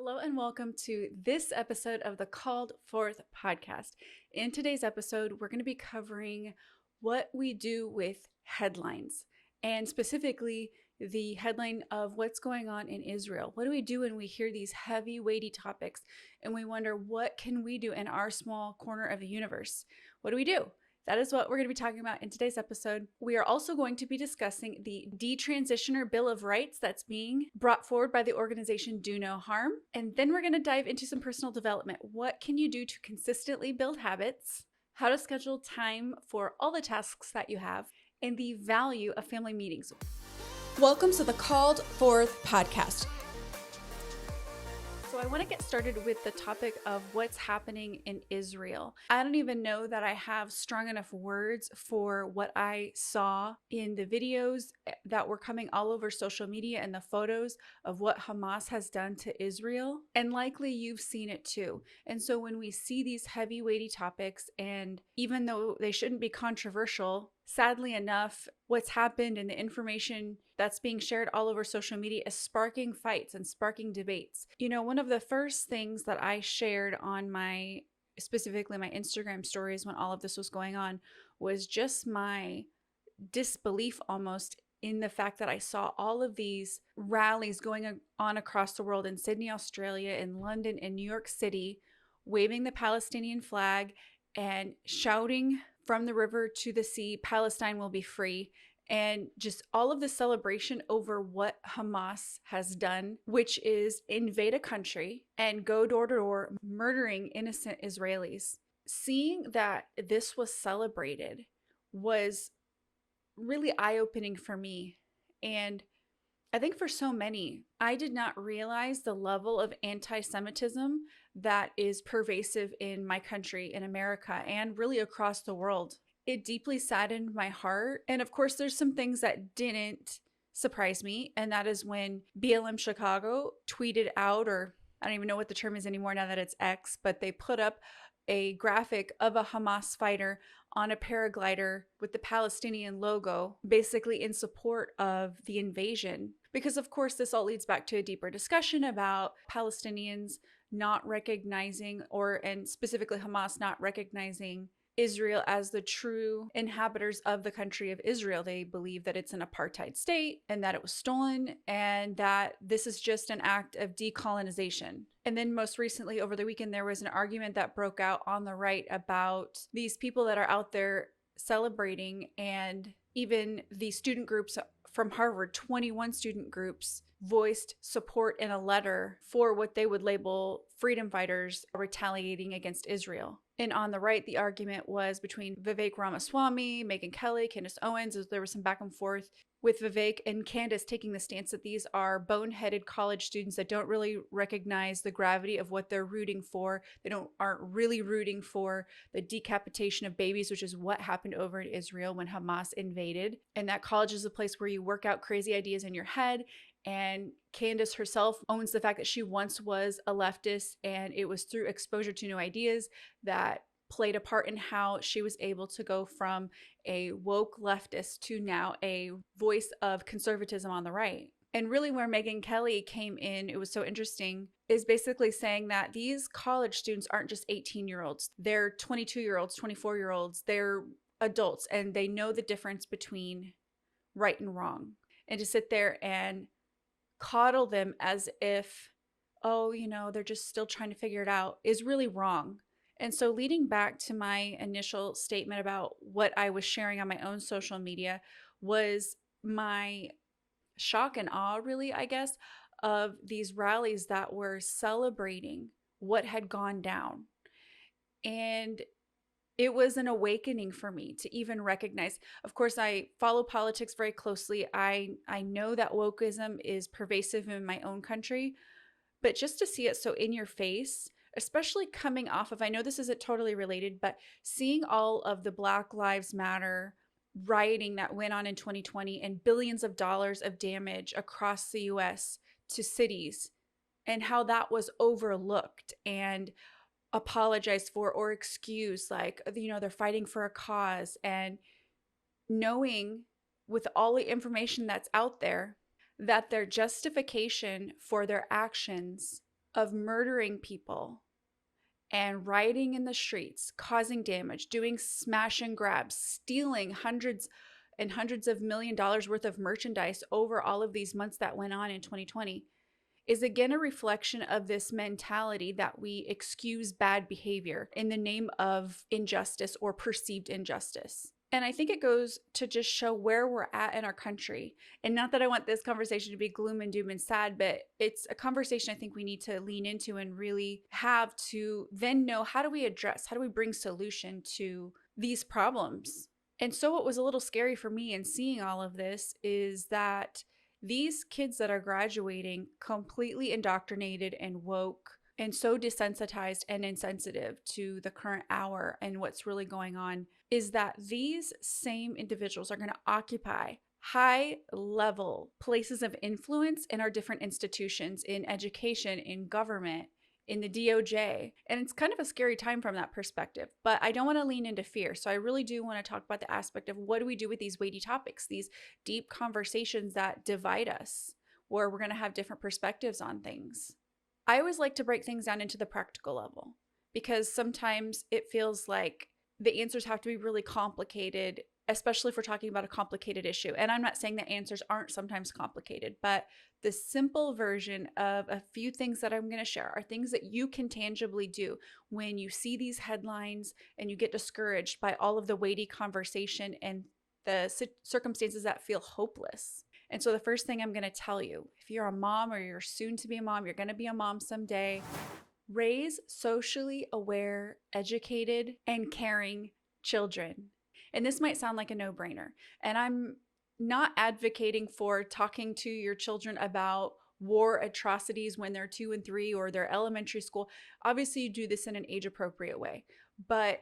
Hello and welcome to this episode of the Called Forth podcast. In today's episode, we're going to be covering what we do with headlines, and specifically the headline of what's going on in Israel. What do we do when we hear these heavy, weighty topics and we wonder, what can we do in our small corner of the universe? What do we do? That is what we're going to be talking about in today's episode. We are also going to be discussing the Detransitioner Bill of Rights that's being brought forward by the organization Do No Harm. And then we're going to dive into some personal development. What can you do to consistently build habits? How to schedule time for all the tasks that you have, and the value of family meetings. Welcome to the Called Forth podcast. So I want to get started with the topic of what's happening in Israel. I don't even know that I have strong enough words for what I saw in the videos that were coming all over social media and the photos of what Hamas has done to Israel. And likely you've seen it too. And so when we see these heavy, weighty topics, and even though they shouldn't be controversial, sadly enough, what's happened and the information that's being shared all over social media is sparking fights and sparking debates. You know, one of the first things that I shared on specifically my Instagram stories when all of this was going on, was just my disbelief almost in the fact that I saw all of these rallies going on across the world, in Sydney, Australia, in London, in New York City, waving the Palestinian flag and shouting from the river to the sea, Palestine will be free. And just all of the celebration over what Hamas has done, which is invade a country and go door to door, murdering innocent Israelis. Seeing that this was celebrated was really eye-opening for me. And I think for so many, I did not realize the level of anti-Semitism that is pervasive in my country, in America, and really across the world. It deeply saddened my heart. And of course, there's some things that didn't surprise me. And that is when BLM Chicago tweeted out, or I don't even know what the term is anymore now that it's X, but they put up a graphic of a Hamas fighter on a paraglider with the Palestinian logo, basically in support of the invasion. Because of course, this all leads back to a deeper discussion about Palestinians not recognizing, and specifically Hamas not recognizing Israel as the true inhabitants of the country of Israel. They believe that it's an apartheid state and that it was stolen, and that this is just an act of decolonization. And then most recently over the weekend, there was an argument that broke out on the right about these people that are out there celebrating, and even the student groups from Harvard, 21 student groups, voiced support in a letter for what they would label freedom fighters retaliating against Israel. And on the right, the argument was between Vivek Ramaswamy, Megyn Kelly, Candace Owens, as there was some back and forth, with Vivek and Candace taking the stance that these are boneheaded college students that don't really recognize the gravity of what they're rooting for. They aren't really rooting for the decapitation of babies, which is what happened over in Israel when Hamas invaded. And that college is a place where you work out crazy ideas in your head. And Candace herself owns the fact that she once was a leftist, and it was through exposure to new ideas that played a part in how she was able to go from a woke leftist to now a voice of conservatism on the right. And really where Megyn Kelly came in, it was so interesting, is basically saying that these college students aren't just 18-year-olds. They're 22-year-olds, 24-year-olds. They're adults, and they know the difference between right and wrong. And to sit there and coddle them as if, oh, they're just still trying to figure it out, is really wrong. And so leading back to my initial statement about what I was sharing on my own social media was my shock and awe, really, I guess, of these rallies that were celebrating what had gone down. And it was an awakening for me to even recognize. Of course, I follow politics very closely. I know that wokeism is pervasive in my own country, but just to see it so in your face, especially coming off of, I know this isn't totally related, but seeing all of the Black Lives Matter rioting that went on in 2020 and billions of dollars of damage across the US to cities, and how that was overlooked and apologized for or excused, like, they're fighting for a cause. And knowing with all the information that's out there that their justification for their actions of murdering people and rioting in the streets, causing damage, doing smash and grabs, stealing hundreds and hundreds of $1 million worth of merchandise over all of these months that went on in 2020 is again a reflection of this mentality that we excuse bad behavior in the name of injustice or perceived injustice. And I think it goes to just show where we're at in our country. And not that I want this conversation to be gloom and doom and sad, but it's a conversation I think we need to lean into and really have to then know, how do we address, how do we bring solution to these problems? And so what was a little scary for me in seeing all of this is that these kids that are graduating completely indoctrinated and woke and so desensitized and insensitive to the current hour and what's really going on, is that these same individuals are going to occupy high level places of influence in our different institutions, in education, in government, in the DOJ. And it's kind of a scary time from that perspective, but I don't want to lean into fear. So I really do want to talk about the aspect of what do we do with these weighty topics, these deep conversations that divide us, where we're going to have different perspectives on things. I always like to break things down into the practical level because sometimes it feels like the answers have to be really complicated, especially if we're talking about a complicated issue. And I'm not saying that answers aren't sometimes complicated, but the simple version of a few things that I'm going to share are things that you can tangibly do when you see these headlines and you get discouraged by all of the weighty conversation and the circumstances that feel hopeless. And so the first thing I'm going to tell you, if you're a mom or you're soon to be a mom, you're going to be a mom someday, raise socially aware, educated, and caring children. And this might sound like a no-brainer. And I'm not advocating for talking to your children about war atrocities when they're 2 and 3 or they're elementary school. Obviously, you do this in an age-appropriate way. But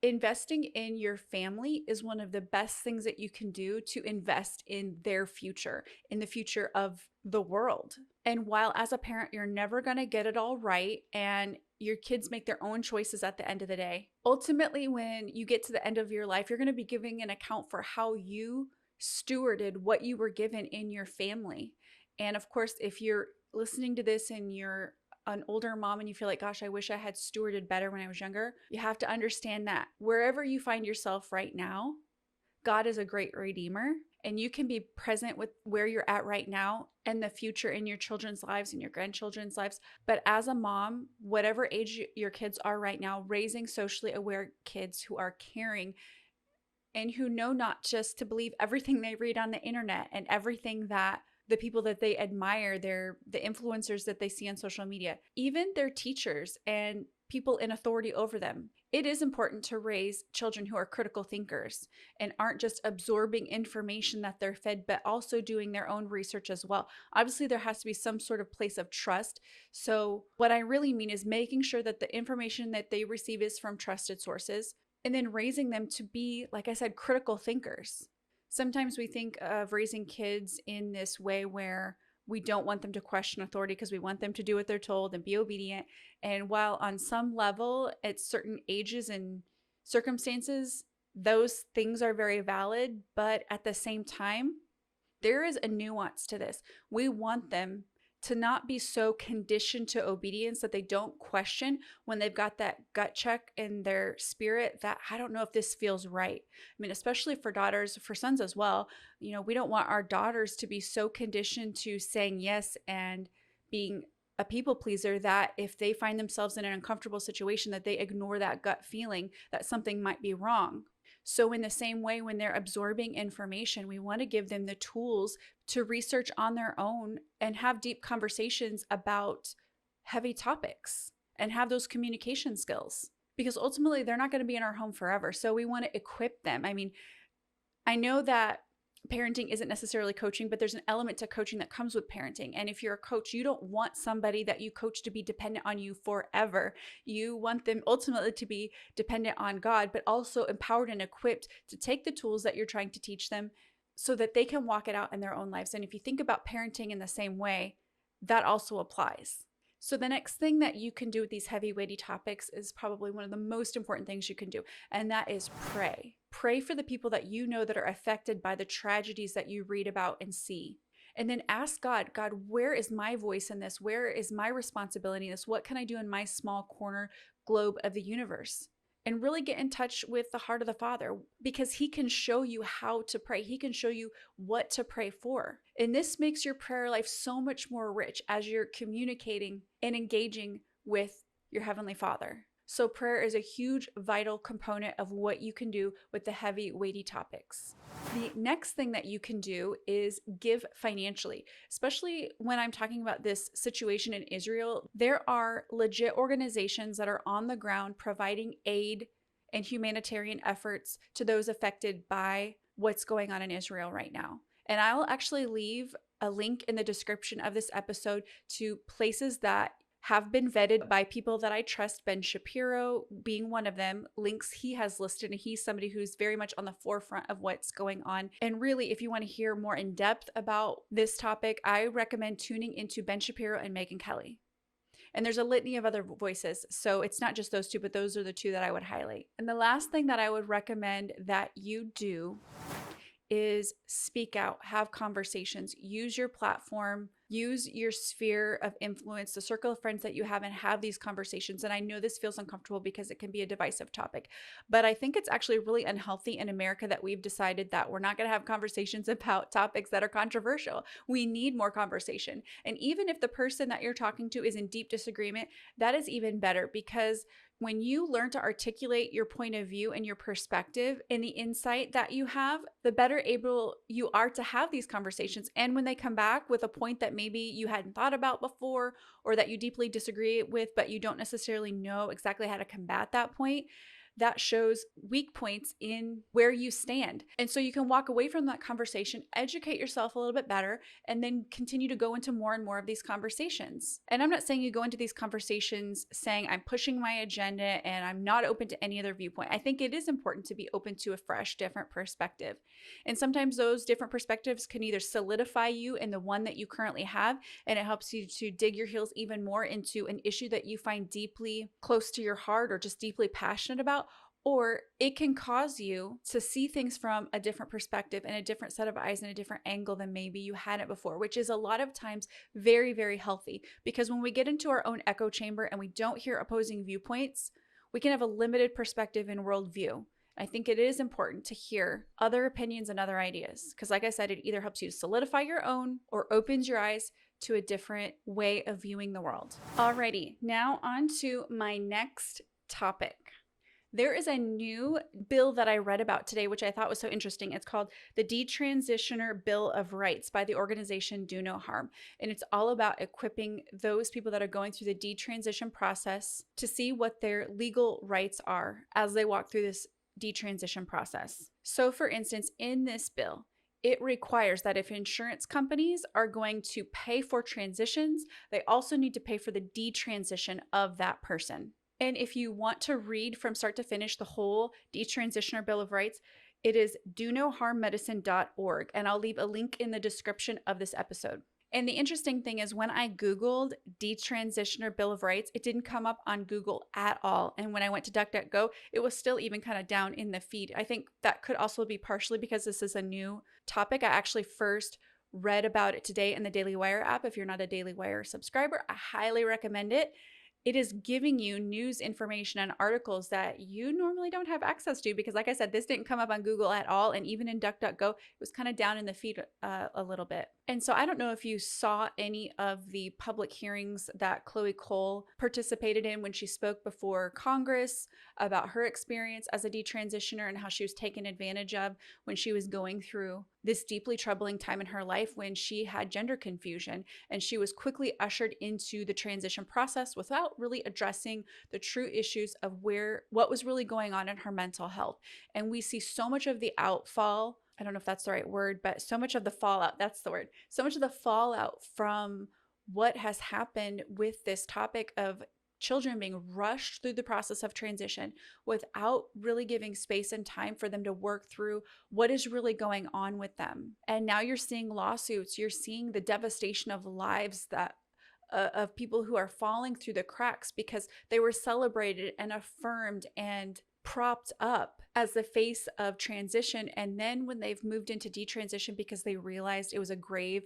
investing in your family is one of the best things that you can do to invest in their future, in the future of the world. And while as a parent, you're never going to get it all right, and your kids make their own choices at the end of the day, ultimately, when you get to the end of your life, you're going to be giving an account for how you stewarded what you were given in your family. And of course, if you're listening to this and you're an older mom and you feel like, gosh, I wish I had stewarded better when I was younger, you have to understand that wherever you find yourself right now, God is a great redeemer, and you can be present with where you're at right now and the future in your children's lives and your grandchildren's lives. But as a mom, whatever age your kids are right now, raising socially aware kids who are caring and who know not just to believe everything they read on the internet and everything that the people that they admire, the influencers that they see on social media, even their teachers and people in authority over them. It is important to raise children who are critical thinkers and aren't just absorbing information that they're fed, but also doing their own research as well. Obviously, there has to be some sort of place of trust. So what I really mean is making sure that the information that they receive is from trusted sources, and then raising them to be, like I said, critical thinkers. Sometimes we think of raising kids in this way where we don't want them to question authority because we want them to do what they're told and be obedient. And while on some level, at certain ages and circumstances, those things are very valid, but at the same time, there is a nuance to this. We want them to not be so conditioned to obedience that they don't question when they've got that gut check in their spirit that I don't know if this feels right. I mean, especially for daughters, for sons as well. You know, we don't want our daughters to be so conditioned to saying yes and being a people pleaser that if they find themselves in an uncomfortable situation that they ignore that gut feeling that something might be wrong. So in the same way, when they're absorbing information, we want to give them the tools to research on their own and have deep conversations about heavy topics and have those communication skills, because ultimately they're not going to be in our home forever. So we want to equip them. I mean, I know that parenting isn't necessarily coaching, but there's an element to coaching that comes with parenting. And if you're a coach, you don't want somebody that you coach to be dependent on you forever. You want them ultimately to be dependent on God, but also empowered and equipped to take the tools that you're trying to teach them so that they can walk it out in their own lives. And if you think about parenting in the same way, that also applies. So the next thing that you can do with these heavy, weighty topics is probably one of the most important things you can do, and that is pray. Pray for the people that you know that are affected by the tragedies that you read about and see. And then ask God, God, where is my voice in this? Where is my responsibility in this? What can I do in my small corner globe of the universe? And really get in touch with the heart of the Father, because He can show you how to pray. He can show you what to pray for. And this makes your prayer life so much more rich as you're communicating and engaging with your Heavenly Father. So prayer is a huge, vital component of what you can do with the heavy, weighty topics. The next thing that you can do is give financially, especially when I'm talking about this situation in Israel. There are legit organizations that are on the ground providing aid and humanitarian efforts to those affected by what's going on in Israel right now. And I'll actually leave a link in the description of this episode to places that have been vetted by people that I trust, Ben Shapiro being one of them, links he has listed, and he's somebody who's very much on the forefront of what's going on. And really, if you want to hear more in depth about this topic, I recommend tuning into Ben Shapiro and Megyn Kelly. And there's a litany of other voices. So it's not just those two, but those are the two that I would highlight. And the last thing that I would recommend that you do is speak out, have conversations, use your platform, use your sphere of influence, the circle of friends that you have, and have these conversations. And I know this feels uncomfortable because it can be a divisive topic, but I think it's actually really unhealthy in America that we've decided that we're not going to have conversations about topics that are controversial. We need more conversation. And even if the person that you're talking to is in deep disagreement, that is even better, because when you learn to articulate your point of view and your perspective and the insight that you have, the better able you are to have these conversations. And when they come back with a point that maybe you hadn't thought about before, or that you deeply disagree with, but you don't necessarily know exactly how to combat that point, that shows weak points in where you stand. And so you can walk away from that conversation, educate yourself a little bit better, and then continue to go into more and more of these conversations. And I'm not saying you go into these conversations saying, I'm pushing my agenda and I'm not open to any other viewpoint. I think it is important to be open to a fresh, different perspective. And sometimes those different perspectives can either solidify you in the one that you currently have, and it helps you to dig your heels even more into an issue that you find deeply close to your heart or just deeply passionate about, or it can cause you to see things from a different perspective and a different set of eyes and a different angle than maybe you hadn't before, which is a lot of times very, very healthy. Because when we get into our own echo chamber and we don't hear opposing viewpoints, we can have a limited perspective and worldview. I think it is important to hear other opinions and other ideas, because like I said, it either helps you solidify your own or opens your eyes to a different way of viewing the world. Alrighty, now on to my next topic. There is a new bill that I read about today, which I thought was so interesting. It's called the Detransitioner Bill of Rights by the organization Do No Harm. And it's all about equipping those people that are going through the detransition process to see what their legal rights are as they walk through this detransition process. So, for instance, in this bill, it requires that if insurance companies are going to pay for transitions, they also need to pay for the detransition of that person. And if you want to read from start to finish the whole Detransitioner Bill of Rights, it is donoharmmedicine.org. And I'll leave a link in the description of this episode. And the interesting thing is, when I Googled Detransitioner Bill of Rights, it didn't come up on Google at all. And when I went to DuckDuckGo, it was still even kind of down in the feed. I think that could also be partially because this is a new topic. I actually first read about it today in the Daily Wire app. If you're not a Daily Wire subscriber, I highly recommend it. It is giving you news information and articles that you normally don't have access to, because like I said, this didn't come up on Google at all. And even in DuckDuckGo, it was kind of down in the feed a little bit. And so I don't know if you saw any of the public hearings that Chloe Cole participated in when she spoke before Congress about her experience as a detransitioner and how she was taken advantage of when she was going through this deeply troubling time in her life when she had gender confusion, and she was quickly ushered into the transition process without really addressing the true issues of what was really going on in her mental health. And we see so much of the outfall, I don't know if that's the right word, but so much of the fallout, that's the word, so much of the fallout from what has happened with this topic of children being rushed through the process of transition without really giving space and time for them to work through what is really going on with them. And now you're seeing lawsuits, you're seeing the devastation of lives that of people who are falling through the cracks because they were celebrated and affirmed and propped up as the face of transition. And then when they've moved into detransition because they realized it was a grave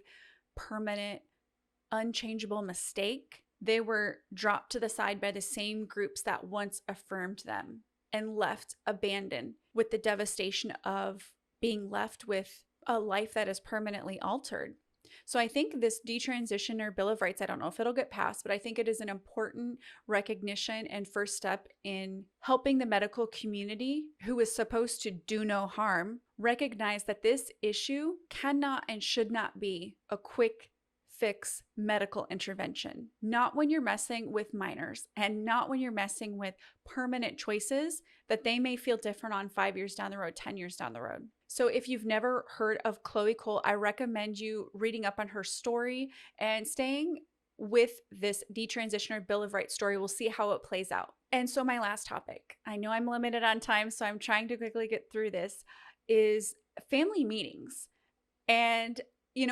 permanent, unchangeable mistake. They were dropped to the side by the same groups that once affirmed them and left abandoned with the devastation of being left with a life that is permanently altered. So I think this Detransitioner Bill of Rights, I don't know if it'll get passed, but I think it is an important recognition and first step in helping the medical community, who is supposed to do no harm, recognize that this issue cannot and should not be a quick fix medical intervention. Not when you're messing with minors, and not when you're messing with permanent choices that they may feel different on 5 years down the road, 10 years down the road. So if you've never heard of Chloe Cole, I recommend you reading up on her story and staying with this Detransitioner Bill of Rights story. We'll see how it plays out. And so my last topic, I know I'm limited on time, so I'm trying to quickly get through this, is family meetings. And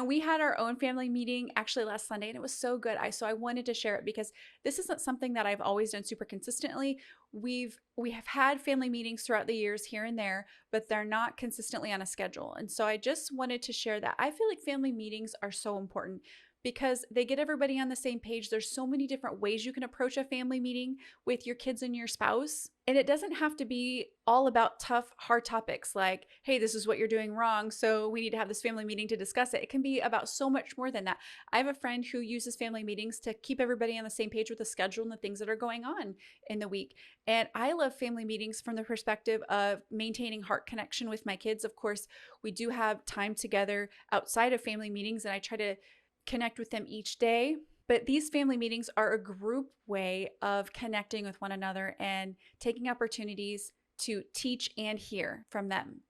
we had our own family meeting actually last Sunday, and it was so good. So I wanted to share it because this isn't something that I've always done super consistently. We have had family meetings throughout the years here and there, but they're not consistently on a schedule. And so I just wanted to share that. I feel like family meetings are so important because they get everybody on the same page. There's so many different ways you can approach a family meeting with your kids and your spouse. And it doesn't have to be all about tough, hard topics like, hey, this is what you're doing wrong, so we need to have this family meeting to discuss it. It can be about so much more than that. I have a friend who uses family meetings to keep everybody on the same page with the schedule and the things that are going on in the week. And I love family meetings from the perspective of maintaining heart connection with my kids. Of course, we do have time together outside of family meetings, and I try to connect with them each day. But these family meetings are a group way of connecting with one another and taking opportunities to teach and hear from them.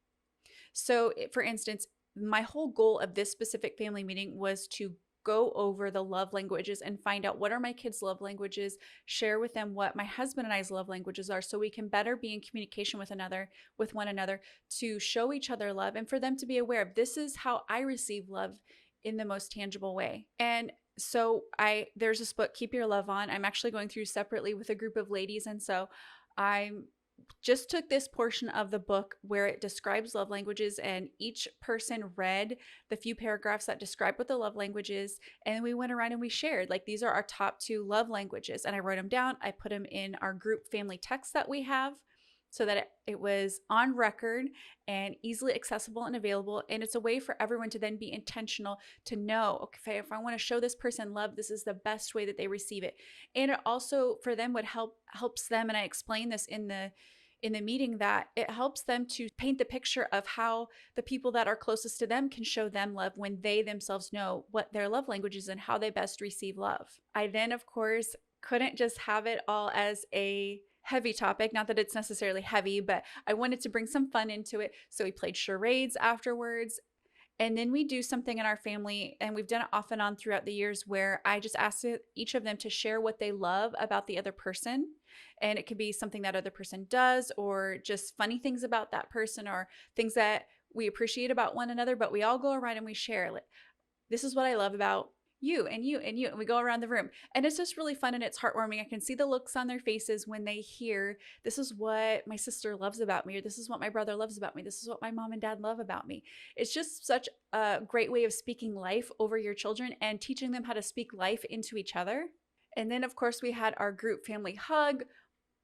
So, for instance, my whole goal of this specific family meeting was to go over the love languages and find out what are my kids' love languages, share with them what my husband and I's love languages are so we can better be in communication with one another to show each other love and for them to be aware of this is how I receive love in the most tangible way. And so there's this book, Keep Your Love On. I'm actually going through separately with a group of ladies. And so I just took this portion of the book where it describes love languages, and each person read the few paragraphs that describe what the love language is. And we went around and we shared, like, these are our top 2 love languages. And I wrote them down. I put them in our group family text that we have, so that it was on record and easily accessible and available. And it's a way for everyone to then be intentional to know, okay, if I want to show this person love, this is the best way that they receive it. And it also for them helps them, and I explain this in the meeting, that it helps them to paint the picture of how the people that are closest to them can show them love when they themselves know what their love language is and how they best receive love. I then, of course, couldn't just have it all as a heavy topic. Not that it's necessarily heavy, but I wanted to bring some fun into it. So we played charades afterwards. And then we do something in our family, and we've done it off and on throughout the years, where I just asked each of them to share what they love about the other person. And it could be something that other person does, or just funny things about that person, or things that we appreciate about one another. But we all go around and we share, like, this is what I love about you and you and you, and we go around the room, and it's just really fun and it's heartwarming. I can see the looks on their faces when they hear, this is what my sister loves about me, or this is what my brother loves about me, this is what my mom and dad love about me. It's just such a great way of speaking life over your children and teaching them how to speak life into each other. And then, of course, we had our group family hug,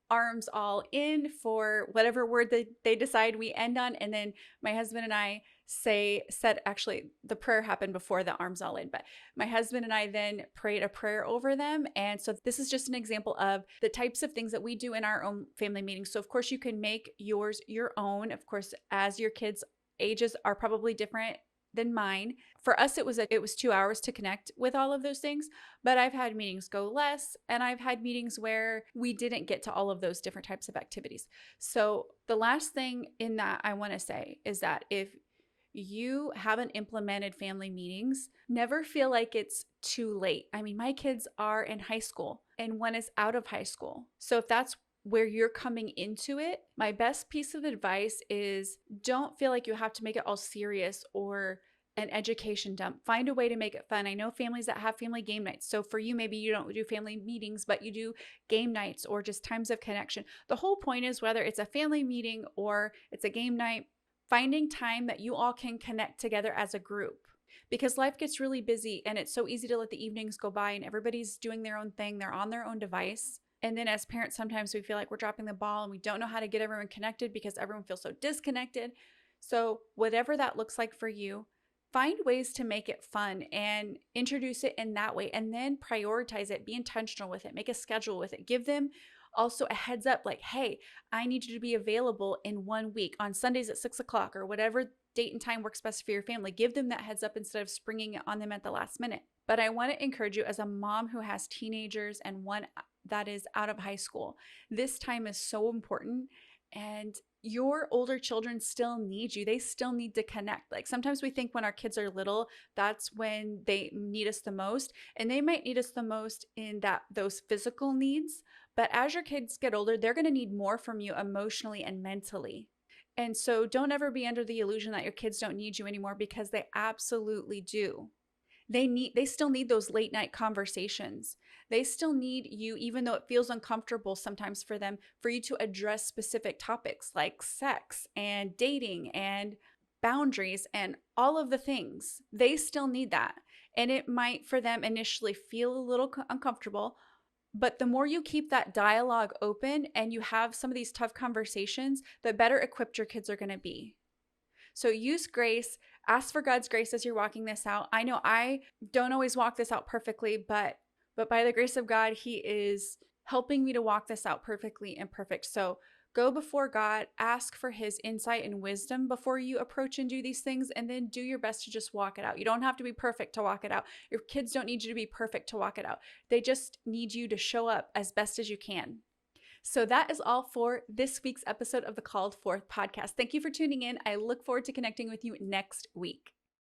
arms all in for whatever word that they decide we end on. And then my husband and I said, actually, the prayer happened before the arms all in, but my husband and I then prayed a prayer over them. And so this is just an example of the types of things that we do in our own family meetings. So of course you can make yours your own, of course, as your kids' ages are probably different than mine. For us, it was 2 hours to connect with all of those things, but I've had meetings go less, and I've had meetings where we didn't get to all of those different types of activities. So the last thing in that I want to say is that if you haven't implemented family meetings, never feel like it's too late. I mean, my kids are in high school and one is out of high school. So if that's where you're coming into it, my best piece of advice is don't feel like you have to make it all serious or an education dump. Find a way to make it fun. I know families that have family game nights. So for you, maybe you don't do family meetings, but you do game nights or just times of connection. The whole point is, whether it's a family meeting or it's a game night, finding time that you all can connect together as a group. because life gets really busy and it's so easy to let the evenings go by and everybody's doing their own thing. They're on their own device. And then as parents, sometimes we feel like we're dropping the ball and we don't know how to get everyone connected because everyone feels so disconnected. So, whatever that looks like for you, find ways to make it fun and introduce it in that way. And then prioritize it, be intentional with it, make a schedule with it. Give them also a heads up like, hey, I need you to be available in 1 week on Sundays at 6 o'clock or whatever date and time works best for your family. Give them that heads up instead of springing it on them at the last minute. But I want to encourage you, as a mom who has teenagers and one that is out of high school, this time is so important. And your older children still need you. They still need to connect. Like sometimes we think when our kids are little, that's when they need us the most. And they might need us the most in that those physical needs. But as your kids get older, they're going to need more from you emotionally and mentally. And so don't ever be under the illusion that your kids don't need you anymore, because they absolutely do. They still need those late night conversations. They still need you, even though it feels uncomfortable sometimes for them, for you to address specific topics like sex and dating and boundaries and all of the things. They still need that. And it might for them initially feel a little uncomfortable, but the more you keep that dialogue open and you have some of these tough conversations, the better equipped your kids are going to be. So use grace, ask for God's grace as you're walking this out. I know I don't always walk this out perfectly, but by the grace of God, he is helping me to walk this out perfectly and perfect. So go before God, ask for his insight and wisdom before you approach and do these things, and then do your best to just walk it out. You don't have to be perfect to walk it out. Your kids don't need you to be perfect to walk it out. They just need you to show up as best as you can. So that is all for this week's episode of the Called Forth podcast. Thank you for tuning in. I look forward to connecting with you next week.